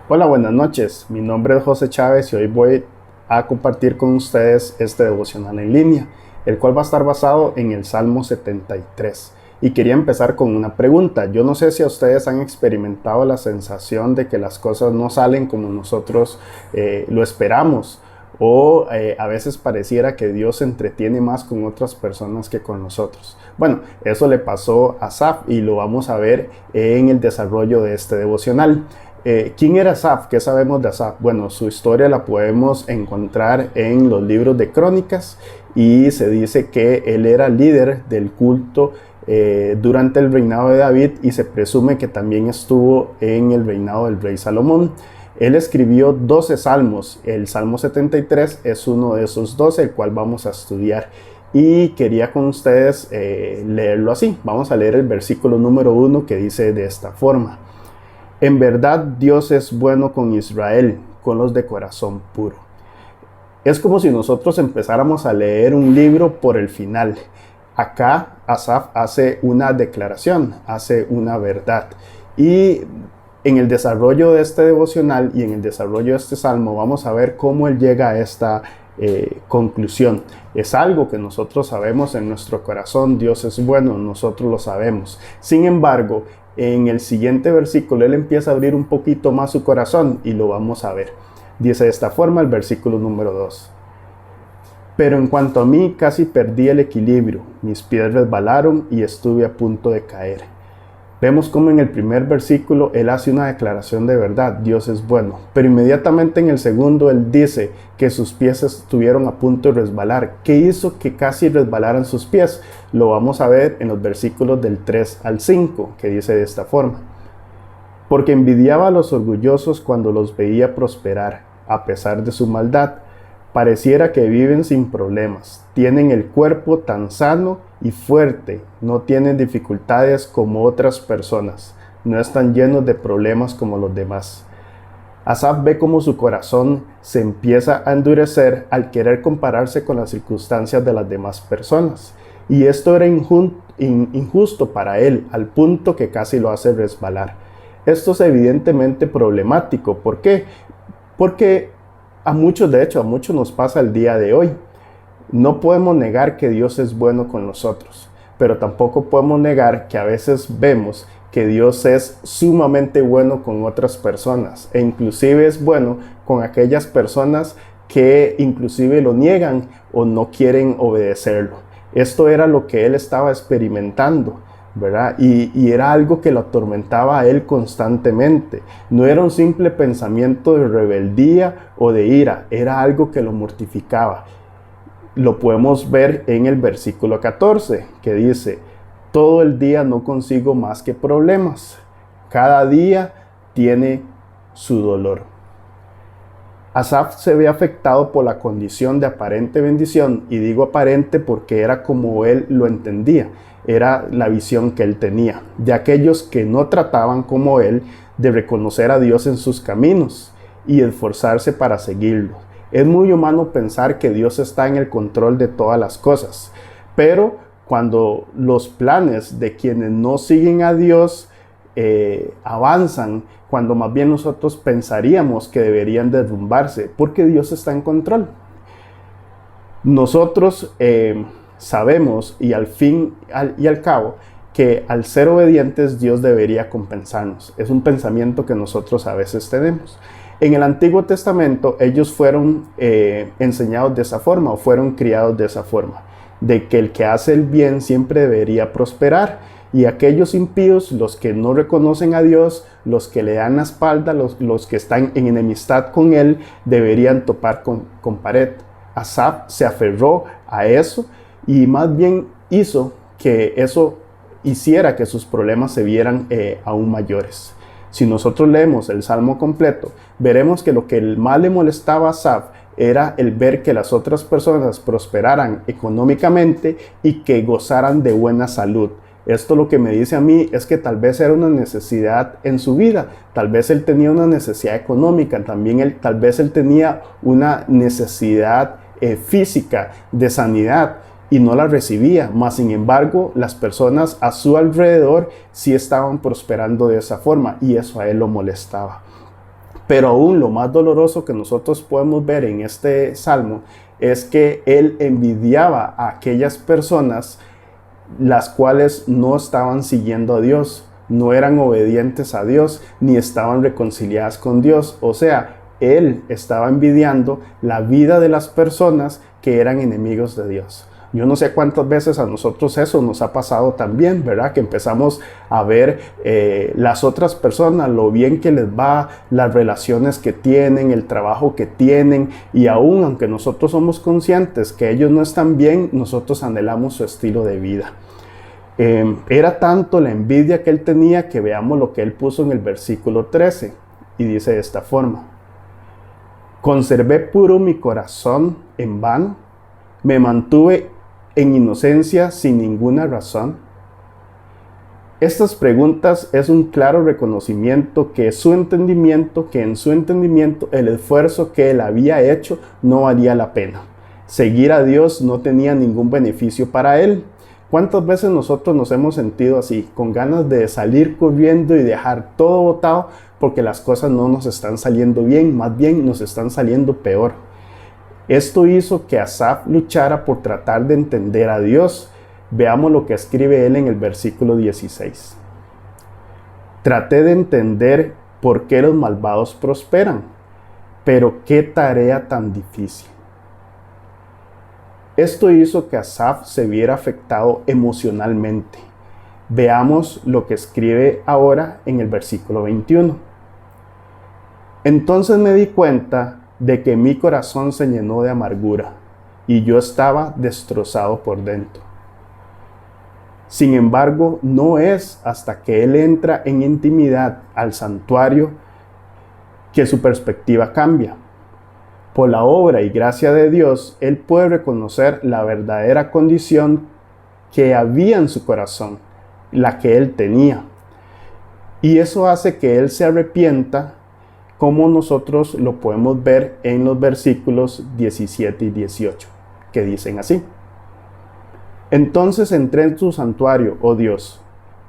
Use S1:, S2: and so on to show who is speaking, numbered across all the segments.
S1: Hola, buenas noches. Mi nombre es José Chávez y hoy voy a compartir con ustedes este devocional en línea, el cual va a estar basado en el Salmo 73. Y quería empezar con una pregunta. Yo no sé si ustedes han experimentado la sensación de que las cosas no salen como nosotros lo esperamos, o a veces pareciera que Dios se entretiene más con otras personas que con nosotros. Bueno, eso le pasó a Asaf y lo vamos a ver en el desarrollo de este devocional. ¿Quién era Asaf? ¿Qué sabemos de Asaf? Bueno, su historia la podemos encontrar en los libros de Crónicas y se dice que él era líder del culto durante el reinado de David y se presume que también estuvo en el reinado del rey Salomón. Él escribió 12 salmos. El Salmo 73 es uno de esos 12, el cual vamos a estudiar. Y quería con ustedes leerlo así. Vamos a leer el versículo número 1 que dice de esta forma: En verdad Dios es bueno con Israel, con los de corazón puro. Es como si nosotros empezáramos a leer un libro por el final. Acá Asaf hace una declaración, hace una verdad. Y en el desarrollo de este devocional y en el desarrollo de este salmo vamos a ver cómo él llega a esta conclusión. Es algo que nosotros sabemos en nuestro corazón. Dios es bueno, nosotros lo sabemos. Sin embargo, en el siguiente versículo él empieza a abrir un poquito más su corazón y lo vamos a ver. Dice de esta forma el versículo número 2: Pero en cuanto a mí, casi perdí el equilibrio, mis pies resbalaron y estuve a punto de caer. Vemos cómo en el primer versículo él hace una declaración de verdad: Dios es bueno. Pero inmediatamente en el segundo él dice que sus pies estuvieron a punto de resbalar. ¿Qué hizo que casi resbalaran sus pies? Lo vamos a ver en los versículos del 3 al 5, que dice de esta forma: Porque envidiaba a los orgullosos cuando los veía prosperar, a pesar de su maldad. Pareciera que viven sin problemas, tienen el cuerpo tan sano y fuerte, no tienen dificultades como otras personas, no están llenos de problemas como los demás. Asaf ve cómo su corazón se empieza a endurecer al querer compararse con las circunstancias de las demás personas. Y esto era injusto para él, al punto que casi lo hace resbalar. Esto es evidentemente problemático. ¿Por qué? Porque a muchos nos pasa el día de hoy. No podemos negar que Dios es bueno con nosotros, pero tampoco podemos negar que a veces vemos que Dios es sumamente bueno con otras personas, e inclusive es bueno con aquellas personas que inclusive lo niegan o no quieren obedecerlo. Esto era lo que él estaba experimentando, ¿verdad? Y era algo que lo atormentaba a él constantemente. No era un simple pensamiento de rebeldía o de ira, era algo que lo mortificaba. Lo podemos ver en el versículo 14, que dice: Todo el día no consigo más que problemas, cada día tiene su dolor. Asaf se ve afectado por la condición de aparente bendición, y digo aparente porque era como él lo entendía. Era la visión que él tenía, de aquellos que no trataban como él de reconocer a Dios en sus caminos y esforzarse para seguirlo. Es muy humano pensar que Dios está en el control de todas las cosas, pero cuando los planes de quienes no siguen a Dios avanzan, cuando más bien nosotros pensaríamos que deberían derrumbarse, porque Dios está en control. Nosotros sabemos y al fin y al cabo que al ser obedientes Dios debería compensarnos. Es un pensamiento que nosotros a veces tenemos. En el Antiguo Testamento ellos fueron enseñados de esa forma o fueron criados de esa forma, de que el que hace el bien siempre debería prosperar, y aquellos impíos, los que no reconocen a Dios, los que le dan la espalda, los que están en enemistad con él, deberían topar con pared. Asaf se aferró a eso y más bien hizo que eso hiciera que sus problemas se vieran aún mayores. Si nosotros leemos el Salmo completo, veremos que lo que más le molestaba a Asaf era el ver que las otras personas prosperaran económicamente y que gozaran de buena salud. Esto lo que me dice a mí es que tal vez era una necesidad en su vida, tal vez él tenía una necesidad económica, también tal vez él tenía una necesidad física de sanidad y no la recibía, mas sin embargo las personas a su alrededor sí estaban prosperando de esa forma y eso a él lo molestaba. Pero aún lo más doloroso que nosotros podemos ver en este salmo es que él envidiaba a aquellas personas las cuales no estaban siguiendo a Dios, no eran obedientes a Dios, ni estaban reconciliadas con Dios. O sea, él estaba envidiando la vida de las personas que eran enemigos de Dios. Yo no sé cuántas veces a nosotros eso nos ha pasado también, ¿verdad? Que empezamos a ver las otras personas, lo bien que les va, las relaciones que tienen, el trabajo que tienen, y aún aunque nosotros somos conscientes que ellos no están bien, nosotros anhelamos su estilo de vida. Era tanto la envidia que él tenía que veamos lo que él puso en el versículo 13, y dice de esta forma: conservé puro mi corazón en vano, me mantuve en inocencia sin ninguna razón. Estas preguntas es un claro reconocimiento que en su entendimiento el esfuerzo que él había hecho no valía la pena. Seguir a Dios no tenía ningún beneficio para él. ¿Cuántas veces nosotros nos hemos sentido así, con ganas de salir corriendo y dejar todo botado porque las cosas no nos están saliendo bien, más bien nos están saliendo peor? Esto hizo que Asaf luchara por tratar de entender a Dios. Veamos lo que escribe él en el versículo 16. Traté de entender por qué los malvados prosperan, pero qué tarea tan difícil. Esto hizo que Asaf se viera afectado emocionalmente. Veamos lo que escribe ahora en el versículo 21. Entonces me di cuenta de que mi corazón se llenó de amargura y yo estaba destrozado por dentro. Sin embargo, no es hasta que él entra en intimidad al santuario que su perspectiva cambia. Por la obra y gracia de Dios, él puede reconocer la verdadera condición que había en su corazón, la que él tenía. Y eso hace que él se arrepienta, como nosotros lo podemos ver en los versículos 17 y 18, que dicen así: entonces entré en tu santuario, oh Dios,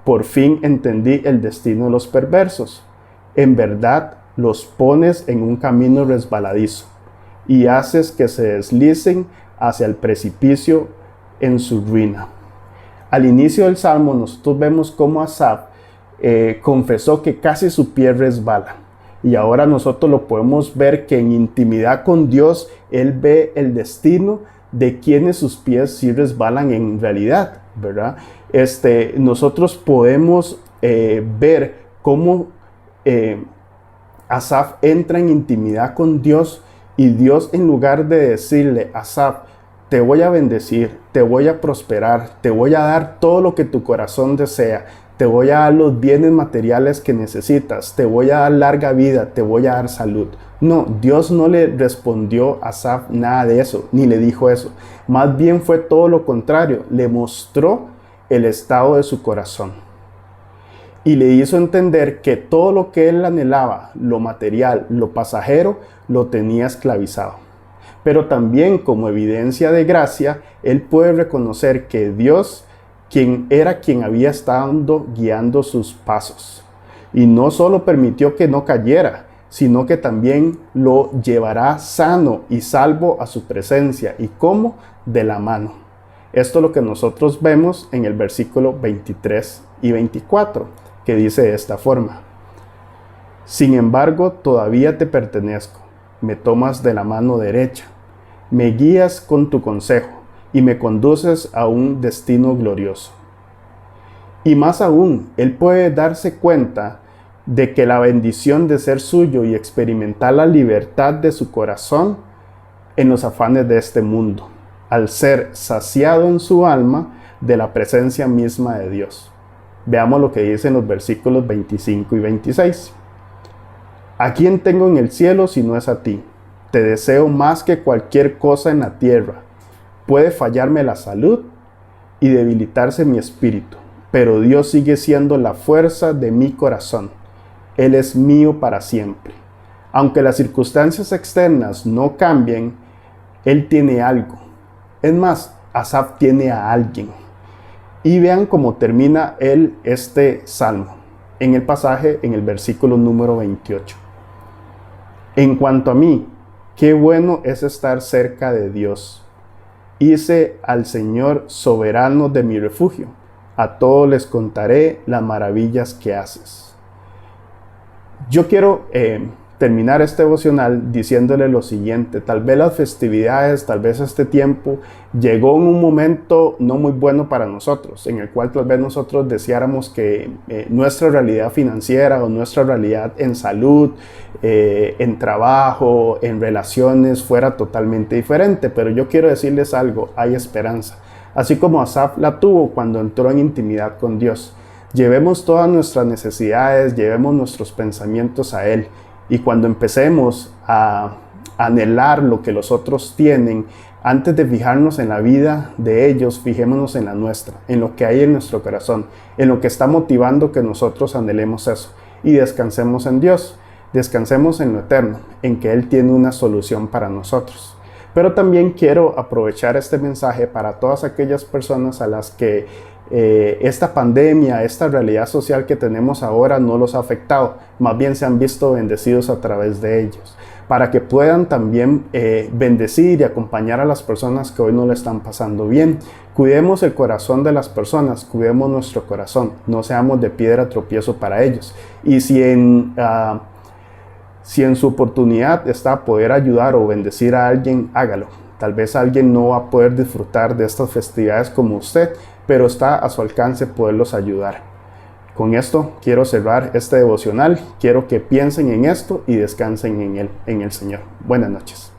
S1: por fin entendí el destino de los perversos. En verdad los pones en un camino resbaladizo y haces que se deslicen hacia el precipicio en su ruina. Al inicio del Salmo nosotros vemos cómo Asaf confesó que casi su pie resbala. Y ahora nosotros lo podemos ver que en intimidad con Dios, él ve el destino de quienes sus pies sí resbalan en realidad, ¿verdad? Nosotros podemos ver cómo Asaf entra en intimidad con Dios y Dios, en lugar de decirle: Asaf, te voy a bendecir, te voy a prosperar, te voy a dar todo lo que tu corazón desea, te voy a dar los bienes materiales que necesitas, te voy a dar larga vida, te voy a dar salud. No, Dios no le respondió a Asaf nada de eso, ni le dijo eso. Más bien fue todo lo contrario, le mostró el estado de su corazón. Y le hizo entender que todo lo que él anhelaba, lo material, lo pasajero, lo tenía esclavizado. Pero también, como evidencia de gracia, él puede reconocer que Dios, quien había estado guiando sus pasos, y no solo permitió que no cayera, sino que también lo llevará sano y salvo a su presencia. ¿Y cómo? De la mano. Esto es lo que nosotros vemos en el versículo 23 y 24, que dice de esta forma: sin embargo, todavía te pertenezco, me tomas de la mano derecha, me guías con tu consejo y me conduces a un destino glorioso. Y más aún, él puede darse cuenta de que la bendición de ser suyo y experimentar la libertad de su corazón en los afanes de este mundo, al ser saciado en su alma de la presencia misma de Dios. Veamos lo que dicen los versículos 25 y 26. ¿A quién tengo en el cielo si no es a ti? Te deseo más que cualquier cosa en la tierra. Puede fallarme la salud y debilitarse mi espíritu, pero Dios sigue siendo la fuerza de mi corazón. Él es mío para siempre. Aunque las circunstancias externas no cambien, Él tiene algo. Es más, Asaf tiene a alguien. Y vean cómo termina él este salmo, en el pasaje, en el versículo número 28. En cuanto a mí, qué bueno es estar cerca de Dios. Hice al Señor soberano de mi refugio. A todos les contaré las maravillas que haces. Yo quiero terminar este devocional diciéndole lo siguiente. Tal vez las festividades, tal vez este tiempo llegó en un momento no muy bueno para nosotros, en el cual tal vez nosotros deseáramos que nuestra realidad financiera o nuestra realidad en salud, en trabajo, en relaciones fuera totalmente diferente. Pero yo quiero decirles algo, hay esperanza. Así como Asaf la tuvo cuando entró en intimidad con Dios. Llevemos todas nuestras necesidades, llevemos nuestros pensamientos a Él. Y cuando empecemos a anhelar lo que los otros tienen, antes de fijarnos en la vida de ellos, fijémonos en la nuestra, en lo que hay en nuestro corazón, en lo que está motivando que nosotros anhelemos eso. Y descansemos en Dios, descansemos en lo eterno, en que Él tiene una solución para nosotros. Pero también quiero aprovechar este mensaje para todas aquellas personas a las que esta pandemia, esta realidad social que tenemos ahora no los ha afectado, más bien se han visto bendecidos a través de ellos, para que puedan también bendecir y acompañar a las personas que hoy no le están pasando bien. Cuidemos el corazón de las personas, cuidemos nuestro corazón, no seamos de piedra tropiezo para ellos. Y si en su oportunidad está poder ayudar o bendecir a alguien, hágalo. Tal vez alguien no va a poder disfrutar de estas festividades como usted, pero está a su alcance poderlos ayudar. Con esto quiero cerrar este devocional. Quiero que piensen en esto y descansen en él, en el Señor. Buenas noches.